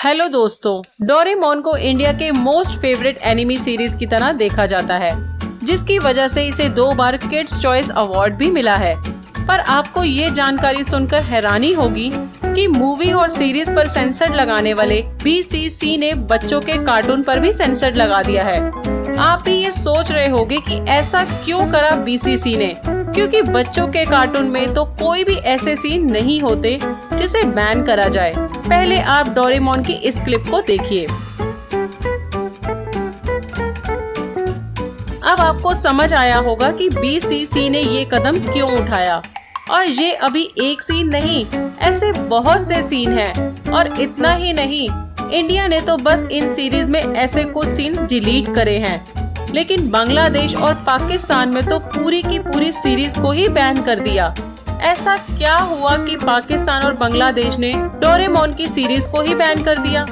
Hello दोस्तों, Doraemon को India के मोस्ट फेवरेट एनिमी सीरीज की तरह देखा जाता है, जिसकी वजह से इसे 2 बार किड्स चॉइस अवार्ड भी मिला है। पर आपको ये जानकारी सुनकर हैरानी होगी कि मूवी और सीरीज पर सेंसर लगाने वाले BCC ने बच्चों के कार्टून पर भी सेंसर लगा दिया है। आप भी ये सोच रहे होंगे कि ऐसा क्यों करा BCC ने, क्योंकि बच्चों के कार्टून में तो कोई भी ऐसे सीन नहीं होते जिसे बैन करा जाए। पहले आप डोरेमोन की इस क्लिप को देखिए। अब आपको समझ आया होगा कि BCC ने ये कदम क्यों उठाया। और ये अभी एक सीन नहीं, ऐसे बहुत से सीन हैं। और इतना ही नहीं, इंडिया ने तो बस इन सीरीज में ऐसे कुछ सीन्स डिलीट करे हैं, लेकिन बांग्लादेश और पाकिस्तान में तो पूरी की पूरी सीरीज को ही बैन कर दिया। ऐसा क्या हुआ कि पाकिस्तान और बांग्लादेश ने डोरेमोन की सीरीज को ही बैन कर दिया?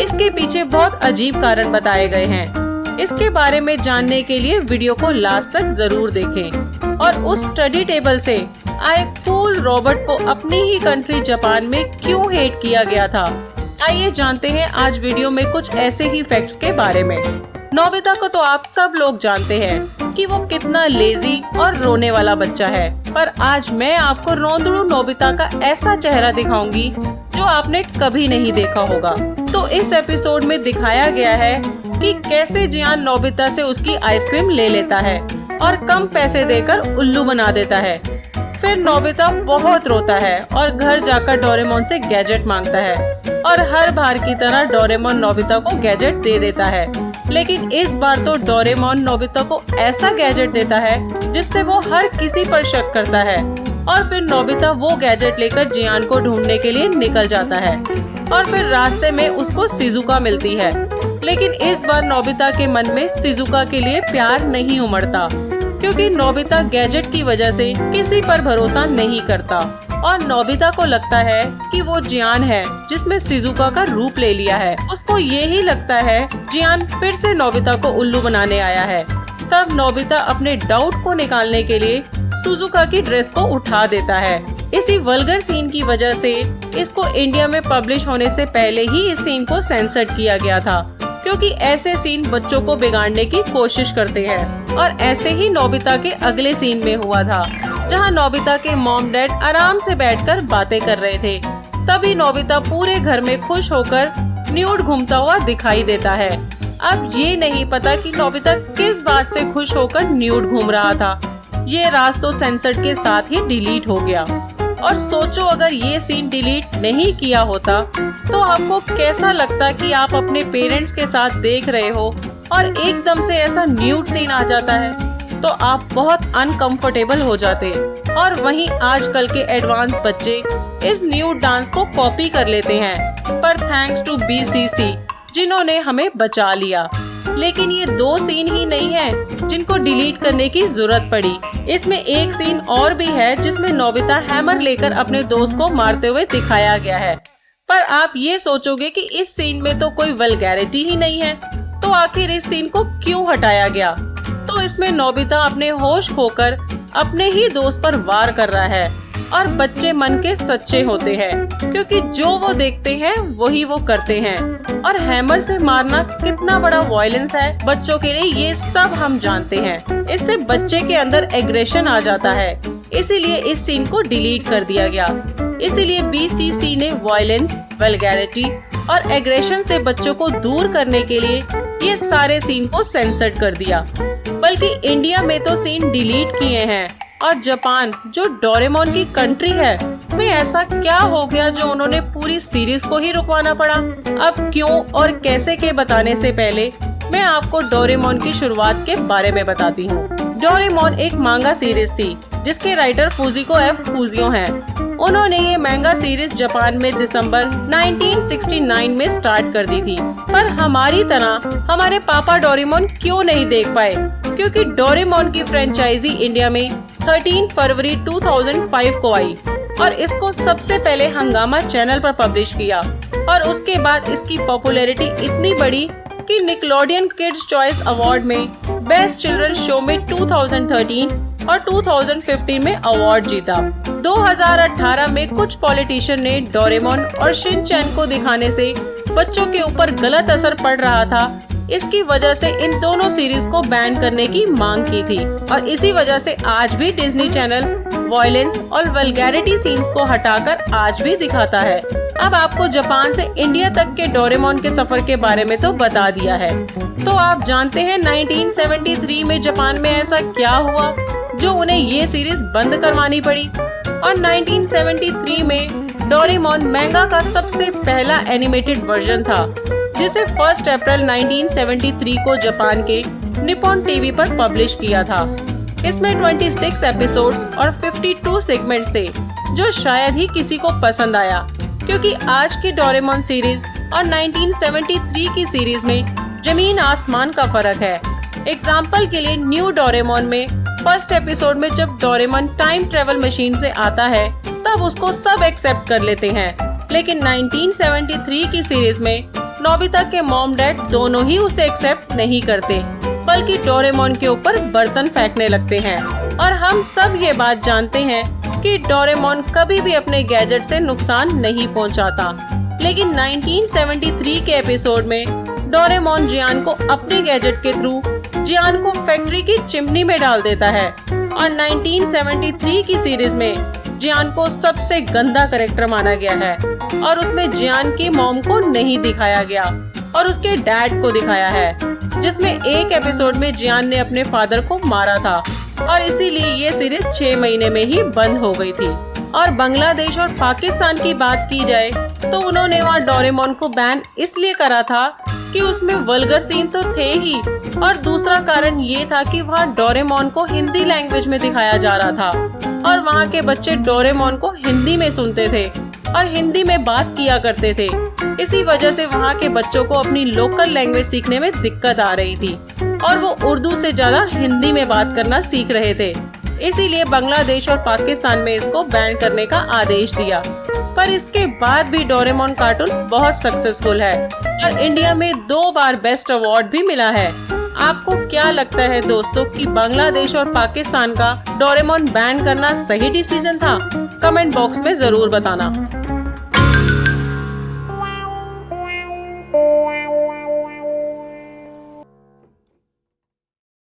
इसके पीछे बहुत अजीब कारण बताए गए हैं। इसके बारे में जानने के लिए वीडियो को लास्ट तक जरूर देखें। और उस स्टडी टेबल से आए कूल रॉबर्ट को अपनी ही कंट्री जापान में क्यों हेट किया गया था, आइए जानते हैं आज वीडियो में कुछ ऐसे ही फैक्ट्स के बारे में। नोबिता को तो आप सब लोग जानते हैं कि वो कितना लेजी और रोने वाला बच्चा है, पर आज मैं आपको रोंदड़ू नोबिता का ऐसा चेहरा दिखाऊंगी जो आपने कभी नहीं देखा होगा। तो इस एपिसोड में दिखाया गया है कि कैसे जियान नोबिता से उसकी आइसक्रीम ले लेता है और कम पैसे देकर उल्लू बना देता है। फिर नोबिता बहुत रोता है और घर जाकर डोरेमोन से गैजेट मांगता है और हर बार की तरह डोरेमोन नोबिता को गैजेट दे देता है। लेकिन इस बार तो डोरेमोन नोबिता को ऐसा गैजेट देता है जिससे वो हर किसी पर शक करता है। और फिर नोबिता वो गैजेट लेकर जियान को ढूंढने के लिए निकल जाता है और फिर रास्ते में उसको शिजुका मिलती है। लेकिन इस बार नोबिता के मन में शिजुका के लिए प्यार नहीं उमड़ता, क्योंकि नोबिता गैजेट की वजह से किसी पर भरोसा नहीं करता और नोबिता को लगता है कि वो जियान है जिसमें शिजुका का रूप ले लिया है। उसको ये ही लगता है जियान फिर से नोबिता को उल्लू बनाने आया है। तब नोबिता अपने डाउट को निकालने के लिए शिजुका की ड्रेस को उठा देता है। इसी वल्गर सीन की वजह से इसको इंडिया में पब्लिश होने से पहले ही इस सीन को सेंसर किया गया था, क्योंकि ऐसे सीन बच्चों को बिगाड़ने की कोशिश करते हैं। और ऐसे ही नोबिता के अगले सीन में हुआ था, जहां नोबिता के मॉम डैड आराम से बैठकर बातें कर रहे थे। तभी नोबिता पूरे घर में खुश होकर न्यूड घूमता हुआ दिखाई देता है। अब ये नहीं पता कि नोबिता किस बात से खुश होकर न्यूड घूम रहा था। ये राज तो सेंसर के साथ ही डिलीट हो गया। और सोचो, अगर ये सीन डिलीट नहीं किया होता तो आपको कैसा लगता कि आप अपने पेरेंट्स के साथ देख रहे हो और एकदम से ऐसा न्यूड सीन आ जाता है, तो आप बहुत अनकंफर्टेबल हो जाते। और वहीं आजकल के एडवांस बच्चे इस न्यूड डांस को कॉपी कर लेते हैं, पर थैंक्स टू BCC जिन्होंने हमें बचा लिया। लेकिन ये 2 सीन ही नहीं है जिनको डिलीट करने की जरूरत पड़ी। इसमें एक सीन और भी है जिसमें नोबिता हैमर लेकर अपने दोस्त को मारते हुए दिखाया गया है। पर आप ये सोचोगे कि इस सीन में तो कोई वल्गैरिटी ही नहीं है, तो आखिर इस सीन को क्यों हटाया गया? तो इसमें नोबिता अपने होश खोकर अपने ही दोस्त पर वार कर रहा है। और बच्चे मन के सच्चे होते हैं, क्योंकि जो वो देखते हैं वही वो करते हैं। और हैमर से मारना कितना बड़ा वायलेंस है बच्चों के लिए, ये सब हम जानते हैं। इससे बच्चे के अंदर एग्रेशन आ जाता है, इसीलिए इस सीन को डिलीट कर दिया गया। इसीलिए BCC ने वायलेंस, वल्गैरिटी और एग्रेशन से बच्चों को दूर करने के लिए ये सारे सीन को सेंसर कर दिया। बल्कि इंडिया में तो सीन डिलीट किए हैं। और जापान, जो डोरेमोन की कंट्री है, में ऐसा क्या हो गया जो उन्होंने पूरी सीरीज को ही रुकवाना पड़ा? अब क्यों और कैसे के बताने से पहले मैं आपको डोरेमोन की शुरुआत के बारे में बताती हूँ। डोरेमोन एक मांगा सीरीज थी जिसके राइटर फुजिको F फुजियो हैं। उन्होंने ये मांगा सीरीज जापान में दिसंबर 1969 में स्टार्ट कर दी थी। पर हमारी तरह हमारे पापा डोरेमोन क्यों नहीं देख पाए? क्योंकि डोरेमोन की फ्रेंचाइजी इंडिया में 13 फरवरी 2005 को आई और इसको सबसे पहले हंगामा चैनल पर पब्लिश किया। और उसके बाद इसकी पॉपुलैरिटी इतनी बढ़ी कि निकलोडियन किड्स चॉइस अवार्ड में बेस्ट चिल्ड्रन शो में 2013 और 2015 में अवार्ड जीता। 2018 में कुछ पॉलिटिशियन ने डोरेमोन और शिनचैन को दिखाने से बच्चों के ऊपर गलत असर पड़ रहा था, इसकी वजह से इन दोनों सीरीज को बैन करने की मांग की थी। और इसी वजह से आज भी डिज्नी चैनल वॉयलेंस और वल्गैरिटी सीन्स को हटाकर आज भी दिखाता है। अब आपको जापान से इंडिया तक के डोरेमोन के सफर के बारे में तो बता दिया है, तो आप जानते हैं 1973 में जापान में ऐसा क्या हुआ जो उन्हें ये सीरीज बंद करवानी पड़ी। और 1973 में डोरेमोन मैंगा का सबसे पहला एनिमेटेड वर्जन था, जिसे 1 अप्रैल 1973 को जापान के निप्पॉन टीवी पर पब्लिश किया था। इसमें 26 एपिसोड्स और 52 सेगमेंट्स थे, जो शायद ही किसी को पसंद आया, क्योंकि आज की डोरेमोन सीरीज और 1973 की सीरीज में जमीन आसमान का फर्क है। एग्जाम्पल के लिए न्यू डोरेमोन में 1 एपिसोड में जब डोरेमोन टाइम ट्रेवल मशीन से आता है तब उसको सब एक्सेप्ट कर लेते हैं, लेकिन 1973 की सीरीज में नोबिता के मॉम डैड दोनों ही उसे एक्सेप्ट नहीं करते, बल्कि डोरेमोन के ऊपर बर्तन फेंकने लगते हैं। और हम सब ये बात जानते हैं कि डोरेमोन कभी भी अपने गैजेट से नुकसान नहीं पहुंचाता, लेकिन 1973 के एपिसोड में डोरेमोन जियान को अपने गैजेट के थ्रू जियान को फैक्ट्री की चिमनी में डाल देता है। और 1973 की सीरीज में जियान को सबसे गंदा कैरेक्टर माना गया है, और उसमें जियान की मॉम को नहीं दिखाया गया और उसके डैड को दिखाया है, जिसमें एक एपिसोड में जियान ने अपने फादर को मारा था, और इसीलिए ये सीरीज 6 महीने में ही बंद हो गई थी। और बांग्लादेश और पाकिस्तान की बात की जाए तो उन्होंने वहाँ डोरेमोन को बैन इसलिए करा था कि उसमें वल्गर सीन तो थे ही, और दूसरा कारण ये था कि वहाँ डोरेमोन को हिंदी लैंग्वेज में दिखाया जा रहा था, और वहाँ के बच्चे डोरेमोन को हिंदी में सुनते थे और हिंदी में बात किया करते थे। इसी वजह से वहाँ के बच्चों को अपनी लोकल लैंग्वेज सीखने में दिक्कत आ रही थी, और वो उर्दू से ज्यादा हिंदी में बात करना सीख रहे थे। इसीलिए बांग्लादेश और पाकिस्तान में इसको बैन करने का आदेश दिया। पर इसके बाद भी डोरेमोन कार्टून बहुत सक्सेसफुल है और इंडिया में 2 बार बेस्ट अवार्ड भी मिला है। आपको क्या लगता है दोस्तों कि बांग्लादेश और पाकिस्तान का डोरेमोन बैन करना सही डिसीजन था? कमेंट बॉक्स में जरूर बताना।